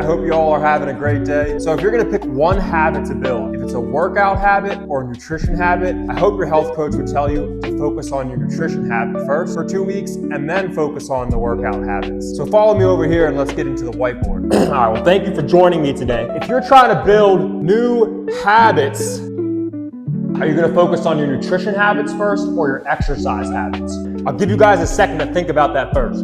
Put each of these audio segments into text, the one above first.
hope you all are having a great day. So if you're gonna pick one habit to build, if it's a workout habit or a nutrition habit, I hope your health coach would tell you to focus on your nutrition habit first for 2 weeks and then focus on the workout habits. So follow me over here and let's get into the whiteboard. All right, well, thank you for joining me today. If you're trying to build new habits, are you gonna focus on your nutrition habits first or your exercise habits? I'll give you guys a second to think about that first.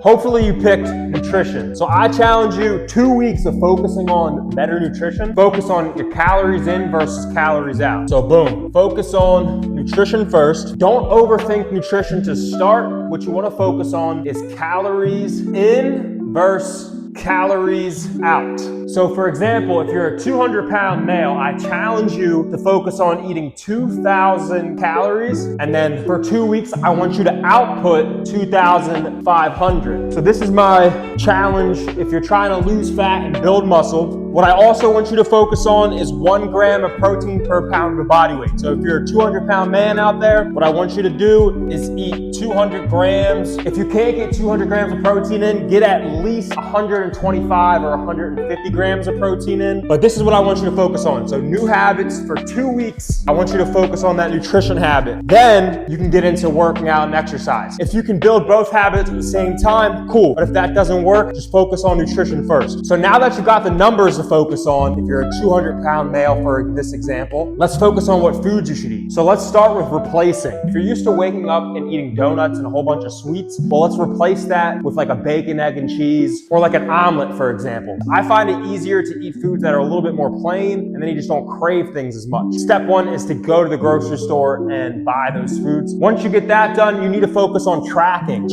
Hopefully you picked nutrition. So I challenge you 2 weeks of focusing on better nutrition. Focus on your calories in versus calories out. So boom, focus on nutrition first. Don't overthink nutrition to start. What you wanna focus on is calories in versus calories out. So for example, if you're a 200-pound male, I challenge you to focus on eating 2,000 calories, and then for 2 weeks, I want you to output 2,500. So this is my challenge if you're trying to lose fat and build muscle. What I also want you to focus on is 1 gram of protein per pound of body weight. So if you're a 200-pound man out there, what I want you to do is eat 200 grams. If you can't get 200 grams of protein in, get at least 125 or 150 grams of protein in. But this is what I want you to focus on. So new habits for 2 weeks. I want you to focus on that nutrition habit. Then you can get into working out and exercise. If you can build both habits at the same time, cool. But if that doesn't work, just focus on nutrition first. So now that you got the numbers to focus on, if you're a 200-pound male for this example, let's focus on what foods you should eat. So let's start with replacing. If you're used to waking up and eating donuts and a whole bunch of sweets, well, let's replace that with like a bacon, egg, and cheese, or like an omelet, for example. I find it easier to eat foods that are a little bit more plain, and then you just don't crave things as much. Step 1 is to go to the grocery store and buy those foods. Once you get that done, you need to focus on tracking.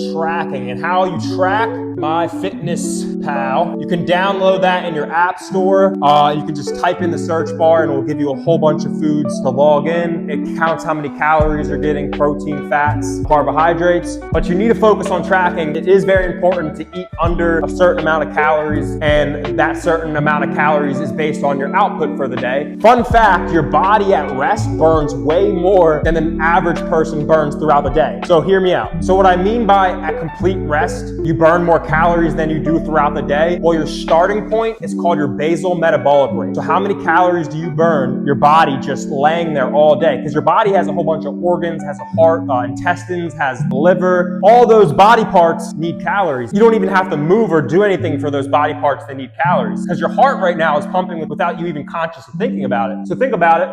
And how you track MyFitnessPal. You can download that in your app store. You can just type in the search bar and it will give you a whole bunch of foods to log in. It counts how many calories you're getting, protein, fats, carbohydrates, but you need to focus on tracking. It is very important to eat under a certain amount of calories, and that certain amount of calories is based on your output for the day. Fun fact, your body at rest burns way more than an average person burns throughout the day. So hear me out. So what I mean by at complete rest, you burn more calories than you do throughout the day. Well, your starting point is called your basal metabolic rate. So how many calories do you burn your body just laying there all day? Because your body has a whole bunch of organs, has a heart, intestines, has the liver. All those body parts need calories. You don't even have to move or do anything for those body parts that need calories, because your heart right now is pumping without you even conscious of thinking about it. So think about it.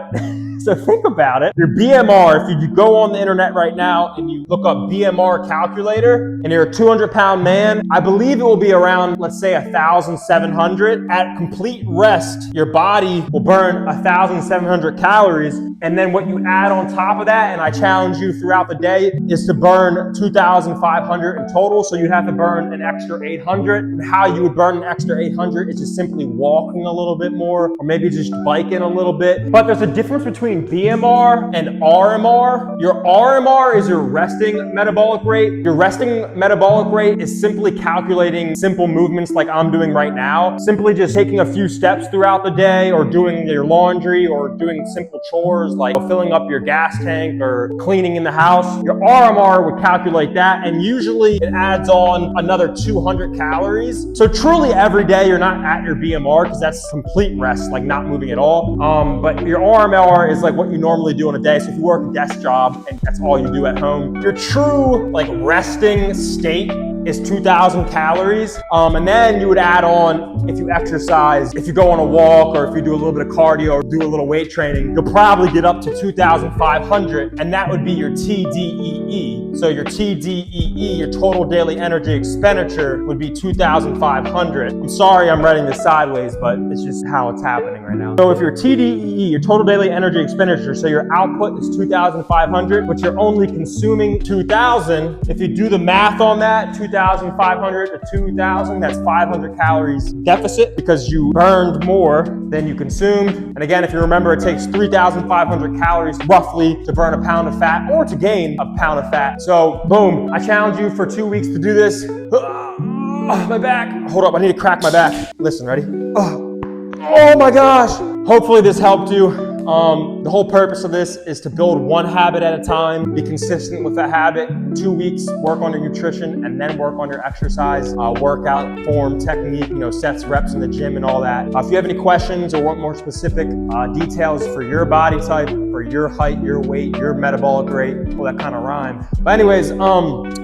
Your BMR, if you go on the internet right now and you look up BMR calculator and you're a 200-pound man, I believe it will be around, let's say, 1,700. At complete rest, your body will burn 1,700 calories. And then what you add on top of that, and I challenge you throughout the day, is to burn 2,500 in total. So you have to burn an extra 800. And how you would burn an extra 800 is just simply walking a little bit more, or maybe just biking a little bit. But there's a difference between BMR and RMR. Your RMR is your resting metabolic rate. Your resting metabolic rate is simply calculating simple movements like I'm doing right now. Simply just taking a few steps throughout the day, or doing your laundry, or doing simple chores like filling up your gas tank or cleaning in the house. Your RMR would calculate that, and usually it adds on another 200 calories. So truly every day you're not at your BMR, because that's complete rest, like not moving at all. But your RMR is like what you normally do on a day. So if you work a desk job and that's all you do at home, your true like resting state is 2,000 calories. And then you would add on, if you exercise, if you go on a walk, or if you do a little bit of cardio or do a little weight training, you'll probably get up to 2,500, and that would be your TDEE. So your TDEE, your total daily energy expenditure, would be 2,500. I'm sorry I'm writing this sideways, but it's just how it's happening right now. So if your TDEE, your total daily energy expenditure, so your output is 2,500, but you're only consuming 2,000, if you do the math on that, 2,500 to 2,000, that's 500 calories deficit, because you burned more than you consumed. And again, if you remember, it takes 3,500 calories roughly to burn a pound of fat, or to gain a pound of fat. So boom, I challenge you for 2 weeks to do this. My back, hold up, I need to crack my back. Listen, ready? Oh my gosh. Hopefully this helped you. the whole purpose of this is to build one habit at a time, be consistent with that habit. 2 weeks, work on your nutrition, and then work on your exercise, workout form, technique, sets, reps in the gym and all that. If you have any questions or want more specific details for your body type, for your height, your weight, your metabolic rate, well, that kind of rhyme. But anyways,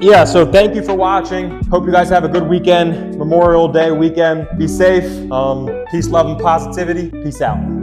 yeah, so thank you for watching. Hope you guys have a good weekend, Memorial Day weekend. Be safe. Peace, love, and positivity. Peace out.